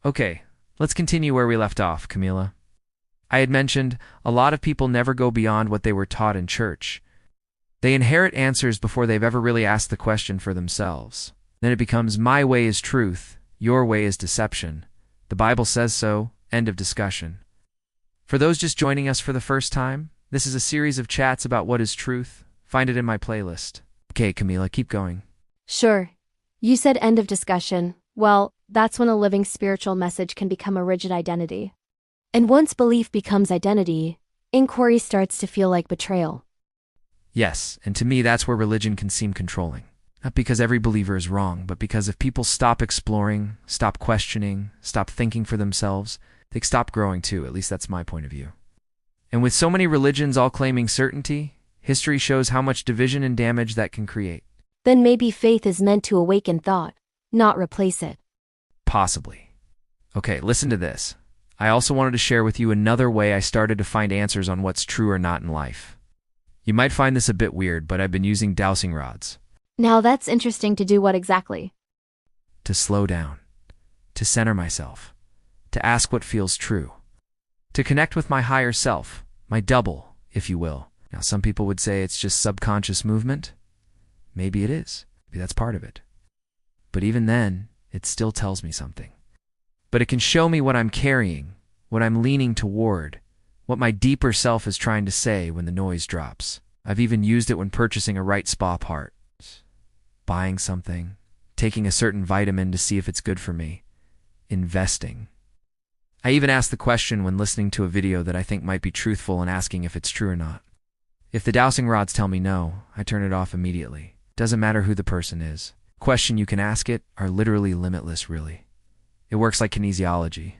Okay, let's continue where we left off, Camila. I had mentioned a lot of people never go beyond what they were taught in church. They inherit answers before they've ever really asked the question for themselves. Then it becomes my way is truth, your way is deception. The Bible says so, end of discussion. For those just joining us for the first time, this is a series of chats about what is truth. Find it in my playlist. Okay, Camila, keep going. Sure. You said end of discussion. Well, that's when a living spiritual message can become a rigid identity. And once belief becomes identity, inquiry starts to feel like betrayal. Yes, and to me that's where religion can seem controlling. Not because every believer is wrong, but because if people stop exploring, stop questioning, stop thinking for themselves, they stop growing too. At least that's my point of view. And with so many religions all claiming certainty, history shows how much division and damage that can create. Then maybe faith is meant to awaken thought, not replace it. Possibly. Okay, listen to this. I also wanted to share with you another way I started to find answers on what's true or not in life. You might find this a bit weird, but I've been using dowsing rods. Now that's interesting. To do what exactly? To slow down. To center myself. To ask what feels true. To connect with my higher self, my double, if you will. Now some people would say it's just subconscious movement. Maybe it is. Maybe that's part of it. But even then, it still tells me something. But it can show me what I'm carrying, what I'm leaning toward, what my deeper self is trying to say when the noise drops. I've even used it when purchasing a right spa part, buying something, taking a certain vitamin to see if it's good for me, investing. I even ask the question when listening to a video that I think might be truthful and asking if it's true or not. If the dowsing rods tell me no, I turn it off immediately. Doesn't matter who the person is. Question you can ask it are literally limitless, really. It works like kinesiology.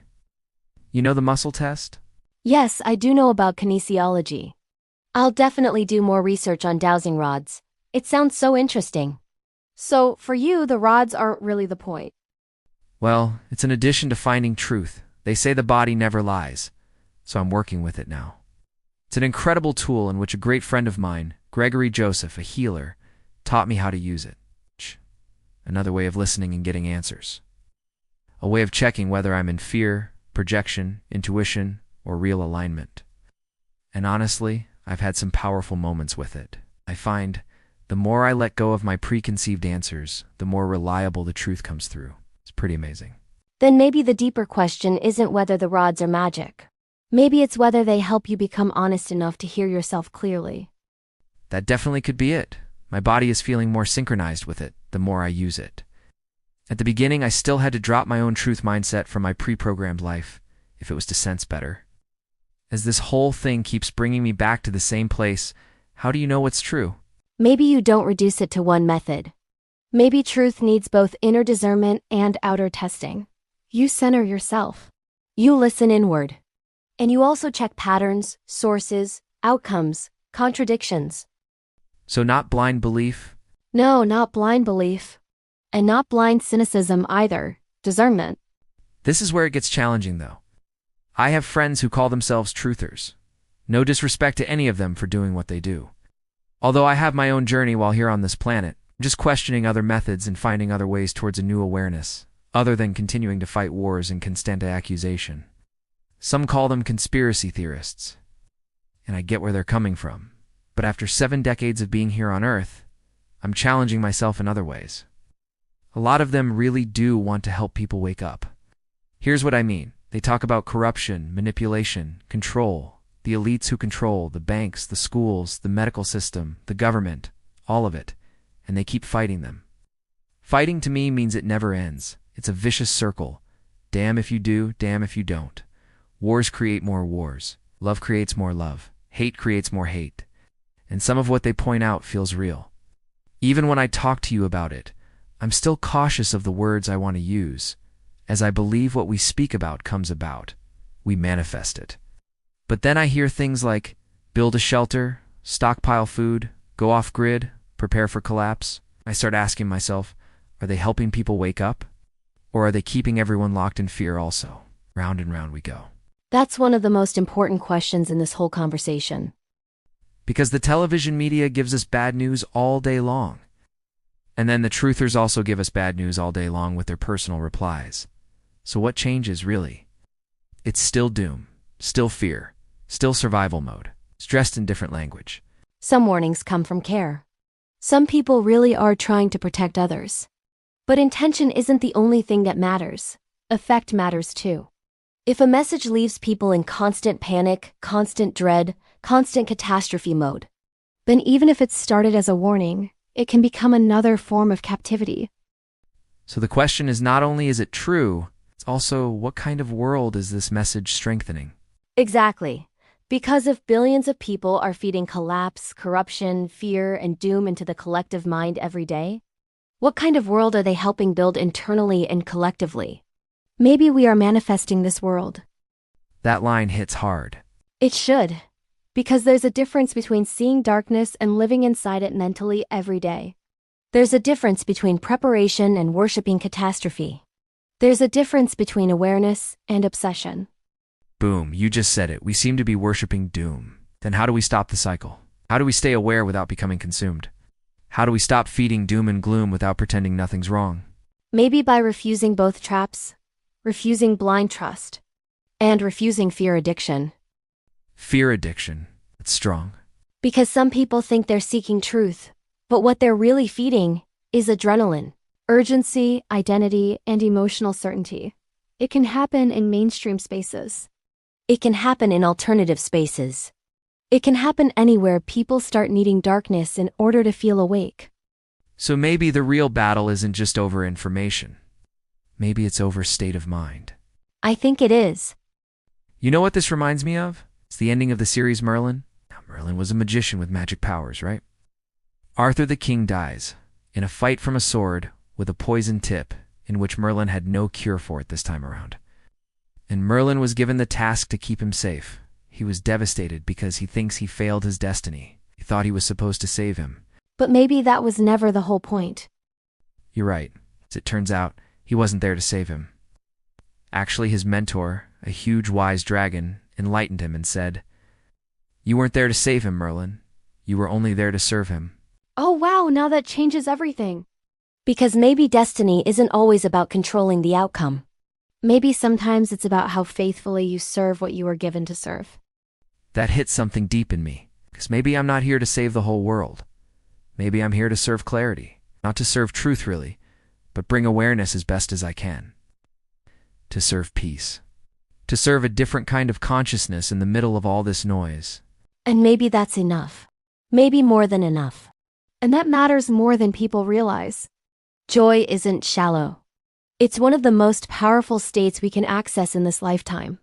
You know the muscle test? Yes, I do know about kinesiology. I'll definitely do more research on dowsing rods. It sounds so interesting. So, for you, the rods aren't really the point. Well, it's an addition to finding truth. They say the body never lies, so I'm working with it now. It's an incredible tool in which a great friend of mine, Gregory Joseph, a healer, taught me how to use it. Another way of listening and getting answers. A way of checking whether I'm in fear, projection, intuition, or real alignment. And honestly, I've had some powerful moments with it. I find the more I let go of my preconceived answers, the more reliable the truth comes through. It's pretty amazing. Then maybe the deeper question isn't whether the rods are magic. Maybe it's whether they help you become honest enough to hear yourself clearly. That definitely could be it. My body is feeling more synchronized with it the more I use it. At the beginning, I still had to drop my own truth mindset from my pre-programmed life, if it was to sense better. As this whole thing keeps bringing me back to the same place, how do you know what's true? Maybe you don't reduce it to one method. Maybe truth needs both inner discernment and outer testing. You center yourself. You listen inward. And you also check patterns, sources, outcomes, contradictions. So not blind belief? No, not blind belief. And not blind cynicism either. Discernment. This is where it gets challenging, though. I have friends who call themselves truthers. No disrespect to any of them for doing what they do. Although I have my own journey while here on this planet, I'm just questioning other methods and finding other ways towards a new awareness, other than continuing to fight wars and constant accusation. Some call them conspiracy theorists. And I get where they're coming from. But after 7 decades of being here on Earth, I'm challenging myself in other ways. A lot of them really do want to help people wake up. Here's what I mean. They talk about corruption, manipulation, control, the elites who control, the banks, the schools, the medical system, the government, all of it, and they keep fighting them. Fighting to me means it never ends. It's a vicious circle. Damn if you do, damn if you don't. Wars create more wars. Love creates more love. Hate creates more hate. And some of what they point out feels real. Even when I talk to you about it, I'm still cautious of the words I want to use, as I believe what we speak about comes about. We manifest it. But then I hear things like, build a shelter, stockpile food, go off-grid, prepare for collapse. I start asking myself, are they helping people wake up? Or are they keeping everyone locked in fear also? Round and round we go. That's one of the most important questions in this whole conversation. Because the television media gives us bad news all day long. And then the truthers also give us bad news all day long with their personal replies. So what changes, really? It's still doom, still fear, still survival mode, stressed in different language. Some warnings come from care. Some people really are trying to protect others. But intention isn't the only thing that matters. Effect matters too. If a message leaves people in constant panic, constant dread, constant catastrophe mode, then even if it started as a warning, it can become another form of captivity. So the question is not only is it true, it's also what kind of world is this message strengthening? Exactly. Because if billions of people are feeding collapse, corruption, fear, and doom into the collective mind every day, what kind of world are they helping build internally and collectively? Maybe we are manifesting this world. That line hits hard. It should. Because there's a difference between seeing darkness and living inside it mentally every day. There's a difference between preparation and worshiping catastrophe. There's a difference between awareness and obsession. Boom, you just said it. We seem to be worshiping doom. Then how do we stop the cycle? How do we stay aware without becoming consumed? How do we stop feeding doom and gloom without pretending nothing's wrong? Maybe by refusing both traps, refusing blind trust, and refusing fear addiction. Fear addiction. It's strong. Because some people think they're seeking truth, but what they're really feeding is adrenaline, urgency, identity, and emotional certainty. It can happen in mainstream spaces. It can happen in alternative spaces. It can happen anywhere people start needing darkness in order to feel awake. So maybe the real battle isn't just over information. Maybe it's over state of mind. I think it is. You know what this reminds me of? It's the ending of the series Merlin. Now, Merlin was a magician with magic powers, right? Arthur the King dies in a fight from a sword with a poisoned tip in which Merlin had no cure for it this time around. And Merlin was given the task to keep him safe. He was devastated because he thinks he failed his destiny. He thought he was supposed to save him. But maybe that was never the whole point. You're right. As it turns out, he wasn't there to save him. Actually, his mentor, a huge wise dragon, enlightened him and said, "You weren't there to save him, Merlin. You were only there to serve him." Oh wow, now that changes everything. Because maybe destiny isn't always about controlling the outcome. Maybe sometimes it's about how faithfully you serve what you were given to serve. That hit something deep in me, because maybe I'm not here to save the whole world. Maybe I'm here to serve clarity, not to serve truth really, but bring awareness as best as I can. To serve peace. To serve a different kind of consciousness in the middle of all this noise. And maybe that's enough. Maybe more than enough. And that matters more than people realize. Joy isn't shallow. It's one of the most powerful states we can access in this lifetime.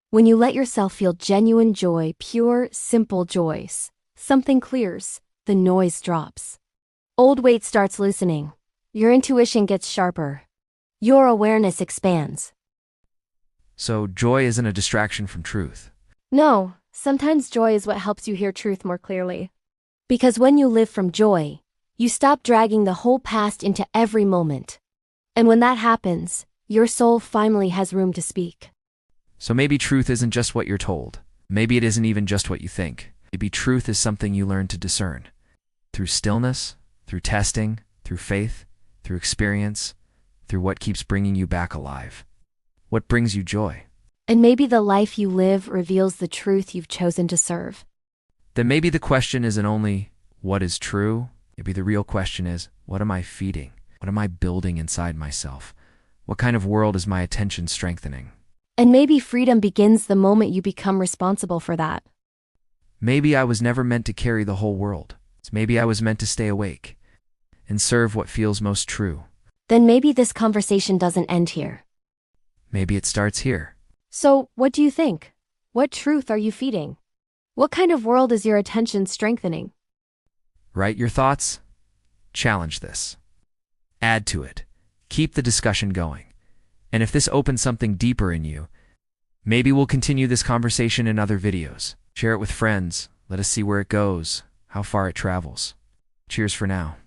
When you let yourself feel genuine joy, pure, simple joy, something clears, the noise drops. Old weight starts loosening. Your intuition gets sharper. Your awareness expands. So joy isn't a distraction from truth. No, sometimes joy is what helps you hear truth more clearly. Because when you live from joy, you stop dragging the whole past into every moment. And when that happens, your soul finally has room to speak. So maybe truth isn't just what you're told. Maybe it isn't even just what you think. Maybe truth is something you learn to discern. Through stillness, through testing, through faith, through experience, through what keeps bringing you back alive. What brings you joy? And maybe the life you live reveals the truth you've chosen to serve. Then maybe the question isn't only, what is true? Maybe the real question is, what am I feeding? What am I building inside myself? What kind of world is my attention strengthening? And maybe freedom begins the moment you become responsible for that. Maybe I was never meant to carry the whole world. Maybe I was meant to stay awake and serve what feels most true. Then maybe this conversation doesn't end here. Maybe it starts here. So, what do you think? What truth are you feeding? What kind of world is your attention strengthening? Write your thoughts. Challenge this. Add to it. Keep the discussion going. And if this opens something deeper in you, maybe we'll continue this conversation in other videos. Share it with friends. Let us see where it goes, how far it travels. Cheers for now.